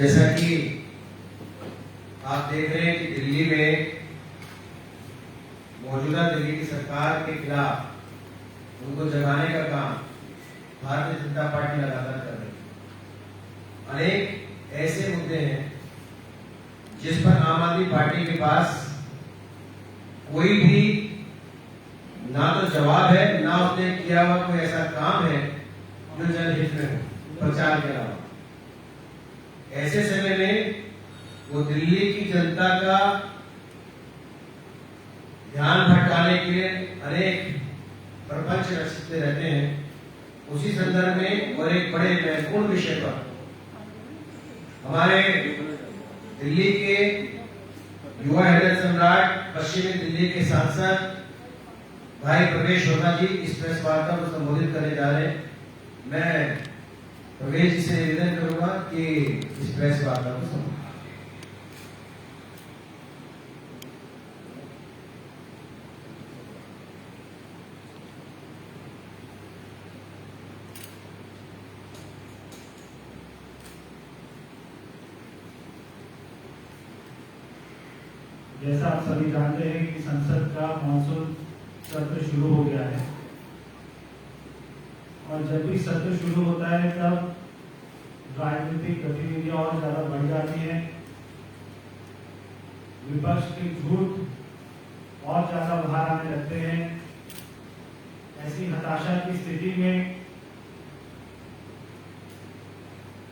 जैसा कि आप देख रहे हैं कि दिल्ली में मौजूदा दिल्ली की सरकार के खिलाफ उनको जगाने का काम भारतीय जनता पार्टी लगातार कर रही है। अनेक ऐसे मुद्दे हैं जिस पर आम आदमी पार्टी के पास कोई भी ना तो जवाब है, ना उसने किया हुआ कोई ऐसा काम है जो जनहित में हो, प्रचार के अलावा। ऐसे समय में वो दिल्ली की जनता का ध्यान भटकाने के लिए अनेक प्रपंच रचते रहते हैं। उसी संदर्भ में और एक बड़े महत्वपूर्ण विषय पर हमारे दिल्ली के युवा हृदय सम्राट पश्चिमी दिल्ली के सांसद भाई प्रवेश वर्मा जी इस प्रेस वार्ता को संबोधित करने जा रहे हैं। मैं प्रवेश जी से निवेदन करूंगा कि इस प्रेस वार्ता को संबोधित। जैसा आप सभी जानते हैं कि संसद का मानसून सत्र शुरू हो गया है और जब भी सत्र शुरू होता है तब राजनीतिक गतिविधियां और ज्यादा बढ़ जाती हैं, विपक्ष के झूठ और ज्यादा बाहर आने लगते हैं। ऐसी हताशा की स्थिति में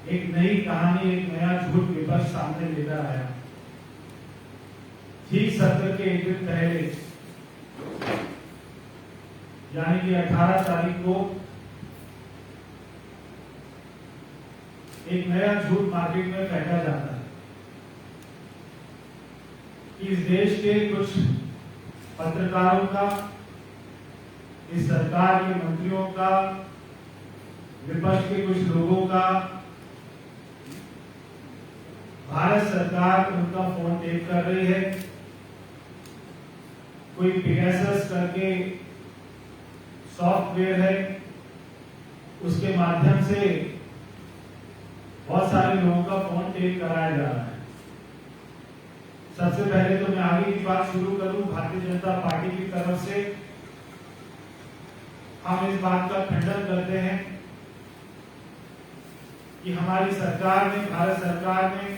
एक नई कहानी, एक नया झूठ विपक्ष सामने लेकर आया। ठीक सत्र के एक दिन पहले यानी कि 18 तारीख को एक नया झूठ मार्केट में फेंका जाता है कि इस देश के कुछ पत्रकारों का, इस सरकार के मंत्रियों का, विपक्ष के कुछ लोगों का भारत सरकार उनका फोन टेप कर रही है। कोई पेगासस करके सॉफ्टवेयर है, उसके माध्यम से बहुत सारे लोगों का फोन टेप कराया जा रहा है। सबसे पहले तो मैं आगे की बात शुरू करूं, भारतीय जनता पार्टी की तरफ से हम इस बात का खंडन करते हैं कि हमारी सरकार ने, भारत सरकार ने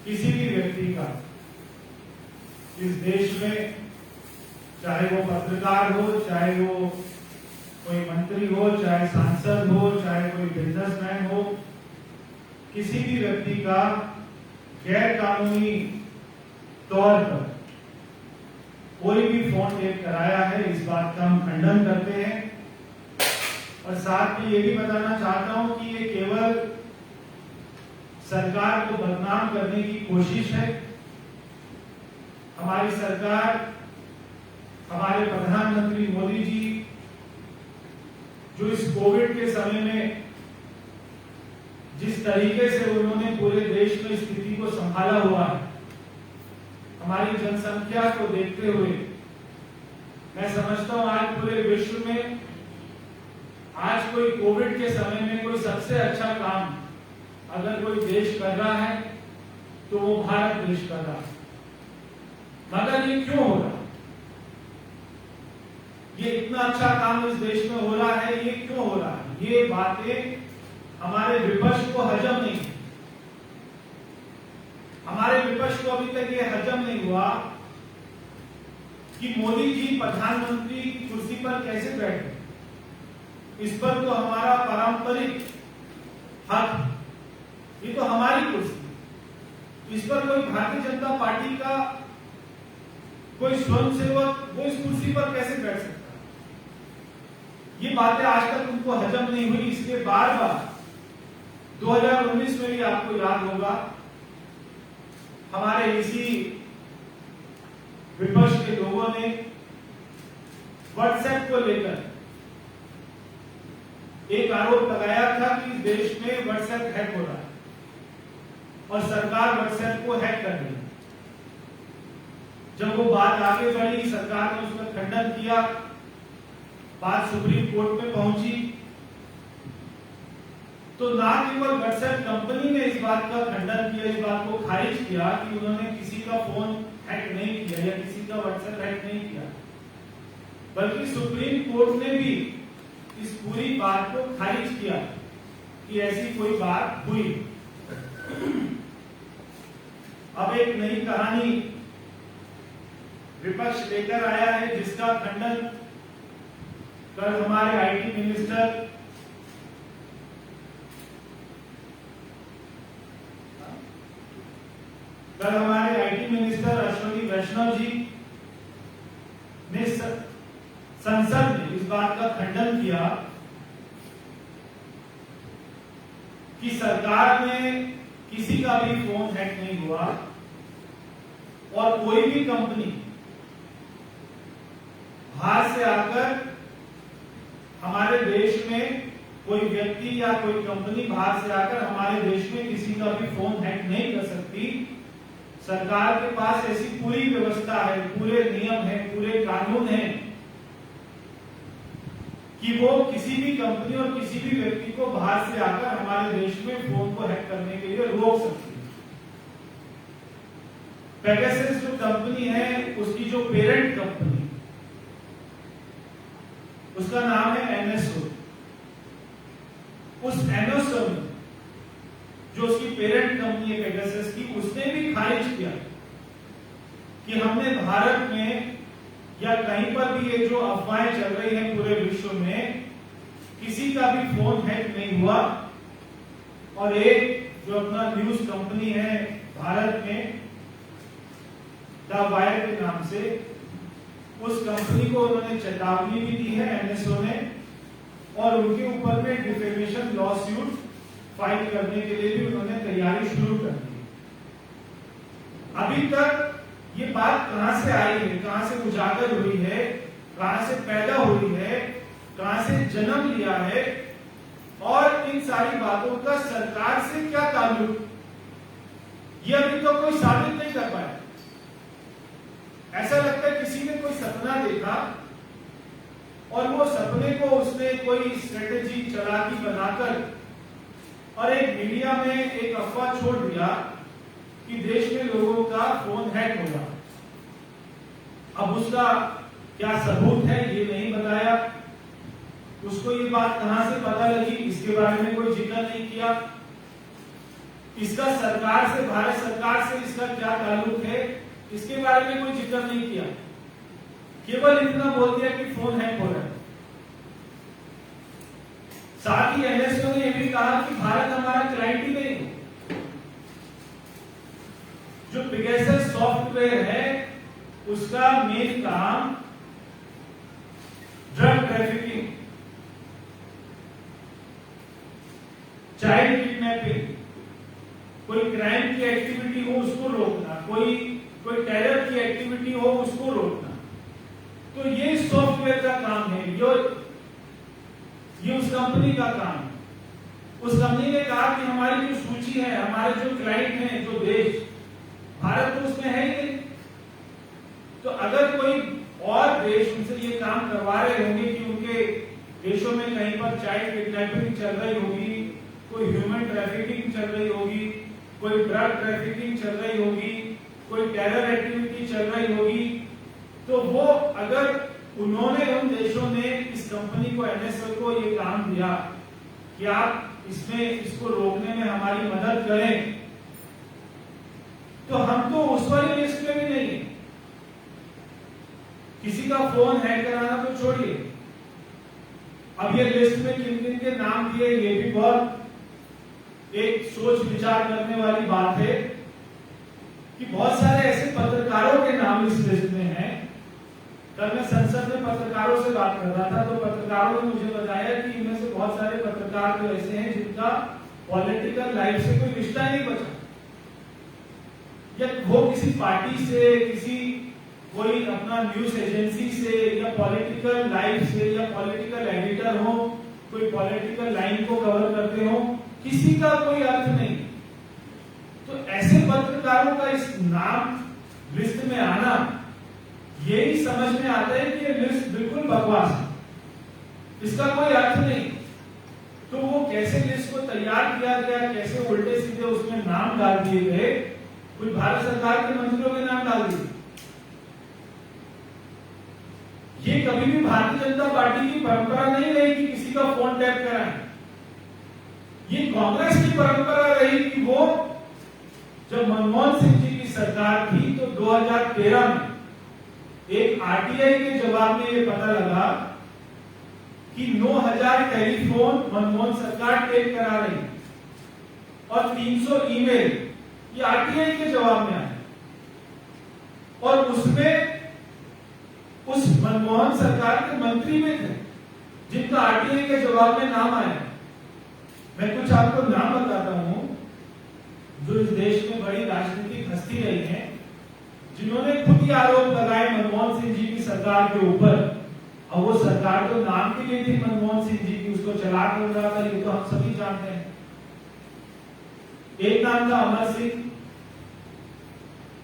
किसी भी व्यक्ति का इस देश में, चाहे वो पत्रकार हो, चाहे वो कोई मंत्री हो, चाहे सांसद हो, चाहे कोई बिजनेसमैन हो, किसी भी व्यक्ति का गैर कानूनी तौर पर कोई भी फोन टेप कराया है, इस बात का हम खंडन करते हैं। और साथ ही ये भी बताना चाहता हूं कि ये केवल सरकार को बदनाम करने की कोशिश है। हमारी सरकार, हमारे प्रधानमंत्री मोदी जी जो इस कोविड के समय में जिस तरीके से उन्होंने पूरे देश में स्थिति को संभाला हुआ है, हमारी जनसंख्या को देखते हुए मैं समझता हूं आज पूरे विश्व में आज कोई कोविड के समय में कोई सबसे अच्छा काम अगर कोई देश कर रहा है तो वो भारत देश कर रहा है। मगर ये क्यों हो रहा है? ये इतना अच्छा काम इस देश में हो रहा है, ये क्यों हो रहा है? ये बातें हमारे विपक्ष को हजम नहीं, हमारे विपक्ष को अभी तक ये हजम नहीं हुआ कि मोदी जी प्रधानमंत्री की कुर्सी पर कैसे बैठे। इस पर तो हमारा पारंपरिक हक, ये तो हमारी कुर्सी, इस पर कोई भारतीय जनता पार्टी का कोई स्वयंसेवक वो इस कुर्सी पर कैसे बैठ सकता है? ये बातें आज तक उनको हजम नहीं हुई, इसलिए बार बार 2019 में भी आपको याद होगा हमारे इसी विपक्ष के लोगों ने व्हाट्सएप को लेकर एक आरोप लगाया था कि इस देश में व्हाट्सएप हैक हो रहा है और सरकार व्हाट्सएप को हैक कर रही है। जब वो बात आगे बढ़ी, सरकार ने उसका खंडन किया, बात सुप्रीम कोर्ट में पहुंची, तो तो ना केवल व्हाट्सएप कंपनी ने इस बात का खंडन किया, इस बात को खारिज किया कि उन्होंने किसी का फोन हैक नहीं किया या किसी का व्हाट्सएप हैक नहीं किया, बल्कि सुप्रीम कोर्ट ने भी इस पूरी बात को खारिज किया कि ऐसी कोई बात हुई। अब एक नई कहानी विपक्ष लेकर आया है जिसका खंडन कल हमारे आईटी मिनिस्टर अश्विनी वैष्णव जी ने संसद में इस बात का खंडन किया कि सरकार में किसी का भी फोन हैक नहीं हुआ और कोई भी कंपनी बाहर से आकर हमारे देश में, कोई व्यक्ति या कोई कंपनी बाहर से आकर हमारे देश में किसी का भी फोन हैक नहीं कर सकती। सरकार के पास ऐसी पूरी व्यवस्था है, पूरे नियम है, पूरे कानून है कि वो किसी भी कंपनी और किसी भी व्यक्ति को बाहर से आकर हमारे देश में फोन को हैक करने के लिए रोक सकती है। पेगासस जो कंपनी है उसकी जो पेरेंट कंपनी, उसका नाम है एनएसओ। उस एनएसओ में जो उसकी पेरेंट कंपनी है पेगासस की, उसने भी खारिज किया कि हमने भारत में या कहीं पर भी ये जो अफवाहें चल रही हैं पूरे विश्व में, किसी का भी फोन हैक नहीं हुआ। और एक जो अपना न्यूज कंपनी है भारत में द वायर के नाम से, उस कंपनी को उन्होंने चेतावनी भी दी है एनएसओ ने, और उनके ऊपर में डिफेमेशन लॉसूट फाइल करने के लिए भी उन्होंने तैयारी शुरू कर दी। अभी तक ये बात कहां से आई है, कहां से उजागर हुई है, कहां से पैदा हुई है, कहां से जन्म लिया है, और इन सारी बातों का सरकार से क्या ताल्लुक, ये अभी तो कोई साबित नहीं कर पाया। ऐसा लगता है किसी ने कोई सपना देखा और वो सपने को उसने कोई स्ट्रेटेजी चालाकी बनाकर और एक मीडिया में एक अफवाह छोड़ दिया कि देश में लोगों का फोन हैक होगा। अब उसका क्या सबूत है ये नहीं बताया, उसको ये बात कहां से पता लगी इसके बारे में कोई जिक्र नहीं किया। इसका सरकार से, भारत सरकार से इसका क्या ताल्लुक है इसके बारे में कोई जिक्र नहीं किया, केवल इतना बोल दिया कि फोन हैक हो रहा है। साथ ही एनएसओ ने यह भी कहा कि भारत हमारा क्लाइंट ही नहीं, जो पेगासस सॉफ्टवेयर है उसका मेन काम ड्रग ट्रैफिकिंग, चाइल्ड किडनैपिंग, कोई क्राइम की एक्टिविटी हो उसको रोकना, कोई टेरर की एक्टिविटी हो उसको रोकना। तो ये सॉफ्टवेयर का काम है, ये उस कंपनी का काम है। उस कंपनी ने कहा कि हमारी जो सूची है, हमारे जो क्लाइंट हैं, जो देश, भारत तो उसमें है ही नहीं। तो अगर कोई और देश उनसे ये काम करवा रहे होंगे कि उनके देशों में कहीं पर चाइल्ड किडनैपिंग चल रही होगी, कोई ह्यूमन ट्रैफिकिंग चल रही होगी, कोई ड्रग ट्रैफिकिंग चल रही होगी, कोई टेरर एक्टिविटी चल रही होगी, तो वो अगर उन्होंने, उन देशों ने इस कंपनी को, एनएसओ को ये काम दिया कि आप इसको रोकने में हमारी मदद करें, तो हम तो उस वाली लिस्ट में भी नहीं है। किसी का फोन हैक कराना तो छोड़िए, अब ये लिस्ट में किन किन के नाम दिए, ये भी बहुत एक सोच विचार करने वाली बात है कि बहुत सारे ऐसे पत्रकारों के नाम इस लिस्ट में हैं। कल मैं संसद में पत्रकारों से बात कर रहा था, तो पत्रकारों ने मुझे बताया कि इनमें से बहुत सारे पत्रकार तो ऐसे हैं जिनका पॉलिटिकल लाइफ से कोई रिश्ता नहीं बचा, या वो किसी पार्टी से, किसी कोई अपना न्यूज एजेंसी से, या पॉलिटिकल लाइफ से, या पॉलिटिकल एडिटर हो, कोई पॉलिटिकल लाइन को कवर करते हो, किसी का कोई अर्थ नहीं। तो ऐसे पत्रकारों का इस नाम लिस्ट में आना, यही समझ में आता है कि ये लिस्ट बिल्कुल बकवास है, इसका कोई अर्थ नहीं। तो वो कैसे लिस्ट को तैयार किया गया, कैसे उल्टे सीधे उसमें नाम डाल दिए गए, कुछ भारत सरकार के मंत्रियों के नाम डाल दिए। ये कभी भी भारतीय जनता पार्टी की परंपरा नहीं रही कि किसी का फोन टैप कराएं। ये कांग्रेस की परंपरा रही कि वो जब मनमोहन सिंह जी की सरकार थी तो 2013 में एक आरटीआई के जवाब में ये पता लगा कि 9000 टेलीफोन मनमोहन सरकार टेप करा रही और 300 ईमेल, ये आरटीआई के जवाब में आया और उसमें उस मनमोहन सरकार के मंत्री में थे जिनका आरटीआई के जवाब में नाम आया। मैं कुछ आपको नाम बताता हूं जो इस देश में बड़ी राजनीतिक हस्ती रही हैं, जिन्होंने खुद ही आरोप लगाए मनमोहन सिंह जी की सरकार के ऊपर, और वो सरकार तो नाम के लिए थी मनमोहन सिंह जी की, उसको चला कर रहा था, ये तो हम सभी जानते हैं। एक नाम था अमर सिंह,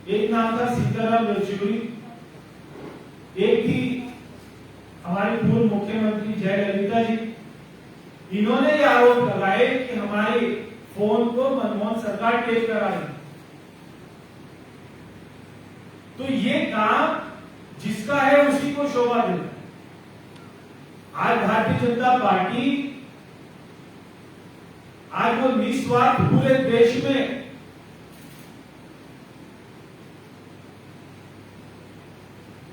एक नाम था सीताराम येचुरी, एक थी हमारी पूर्व मुख्यमंत्री जयललिता जी। इन्होंने ये आरोप लगाए कि हमारे फोन को मनमोहन सरकार टेप करा रही। तो ये काम जिसका है उसी को शोभा देता है। आज भारतीय जनता पार्टी आज वो निस्वार्थ पूरे देश में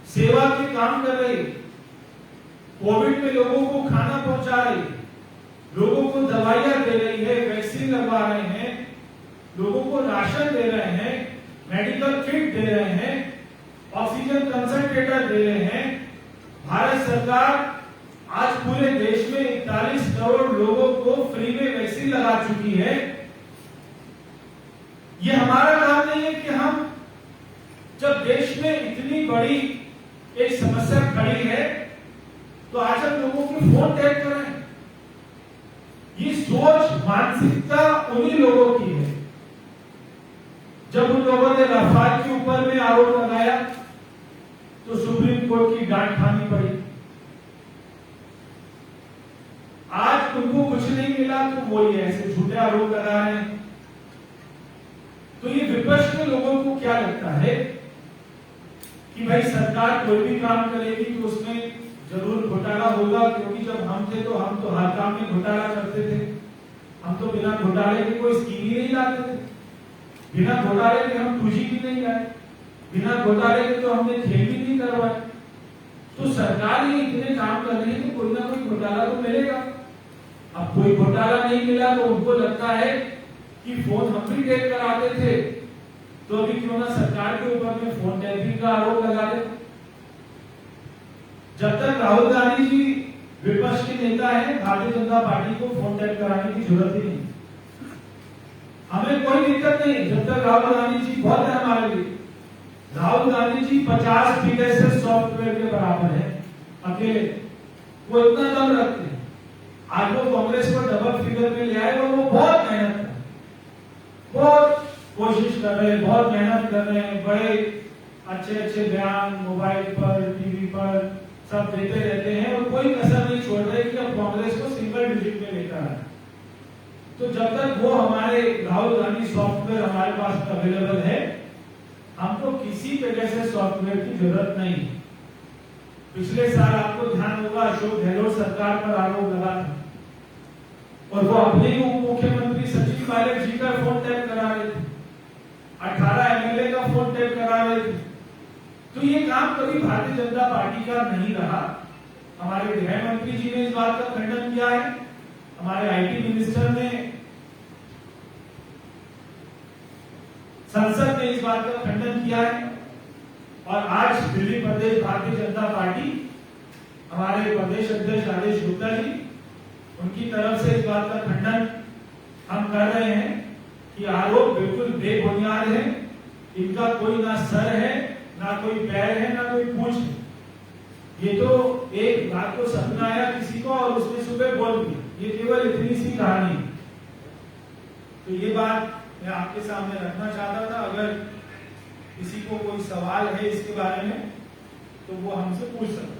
सेवा के काम कर रही, कोविड में लोगों को खाना पहुंचा रही, लोगों को दवाइयां दे रही है, वैक्सीन लगवा रहे हैं, लोगों को राशन दे रहे हैं, मेडिकल किट दे रहे हैं, ऑक्सीजन कंसंट्रेटर दे रहे हैं। भारत सरकार आज पूरे देश में 41 करोड़ लोगों को फ्री में वैक्सीन लगा चुकी है। ये हमारा काम नहीं है कि हम जब देश में इतनी बड़ी एक समस्या खड़ी है तो आज हम लोगों के फोन टैप करें। ये सोच मानसिकता उन्हीं लोगों की है। जब उन लोगों ने रफाल के ऊपर में आरोप लगाया तो सुप्रीम कोर्ट की डांट खानी पड़ी। आज उनको कुछ नहीं मिला तो वो ये ऐसे झूठे आरोप लगा रहे हैं। तो ये विपक्ष के लोगों को क्या लगता है कि भाई सरकार कोई भी काम करेगी तो उसमें जरूर घोटाला होगा, क्योंकि जब हम थे तो हम तो हर काम में घोटाला करते थे। हम तो बिना घोटाले के कोई स्कीम ही नहीं लाते थे, बिना घोटाले के हम 2G भी नहीं लाए, बिना घोटाले के तो हमने खेल भी नहीं करवाए। तो सरकार ही इतने काम कर रही है तो कोई ना कोई घोटाला तो मिलेगा। अब कोई घोटाला नहीं मिला तो उनको लगता है कि फोन हम भी टेप कराते थे तो अभी क्यों ना सरकार के ऊपर में फोन टैपिंग का आरोप लगा दे। जब तक राहुल गांधी जी विपक्ष के नेता हैं, भारतीय जनता पार्टी को फोन टैप कराने की जरूरत ही नहीं। हमें कोई दिक्कत नहीं जब तक राहुल गांधी जी बहुत है हमारे लिए। राहुल गांधी जी 50 पेगासस सॉफ्टवेयर के बराबर है अकेले, वो इतना दम रखते हैं। आज वो कांग्रेस को डबल फिगर में ले आए और वो बहुत मेहनत कर, बहुत कोशिश कर रहे हैं, बहुत मेहनत कर रहे हैं। बड़े अच्छे अच्छे बयान मोबाइल पर, टीवी पर सब देते रहते हैं और कोई कसर नहीं छोड़ रहे कि अब कांग्रेस को सिंगल डिजिट में लेकर आए। तो जब तक वो हमारे राहुल गांधी सॉफ्टवेयर हमारे पास अवेलेबल है, हमको किसी पेगासस सॉफ्टवेयर की जरूरत नहीं। पिछले साल आपको ध्यान होगा अशोक गहलोत सरकार पर आरोप लगा था और वो अपने ही उप मुख्यमंत्री सचिन पायलट जी का फोन टैप करा रहे थे, 18 एमएलए का फोन टैप करा रहे थे। तो ये काम कभी भारतीय जनता पार्टी का नहीं रहा। हमारे गृह मंत्री जी ने इस बात का खंडन किया है, हमारे आईटी मिनिस्टर ने, संसद ने इस बात का खंडन किया है और आज दिल्ली प्रदेश भारतीय जनता पार्टी, हमारे प्रदेश अध्यक्ष राजेश गुप्ता जी, उनकी तरफ से इस बात का खंडन हम कर रहे हैं कि आरोप बिल्कुल बेबुनियाद है। इनका कोई ना सर है, ना कोई पैर है, ना कोई पूंछ है। ये तो एक रात को सपना आया किसी को और उसने सुबह बोल दिया, ये केवल इतनी सी कहानी है। तो ये बात मैं आपके सामने रखना चाहता था। अगर किसी को कोई सवाल है इसके बारे में तो वो हमसे पूछ सकते हैं।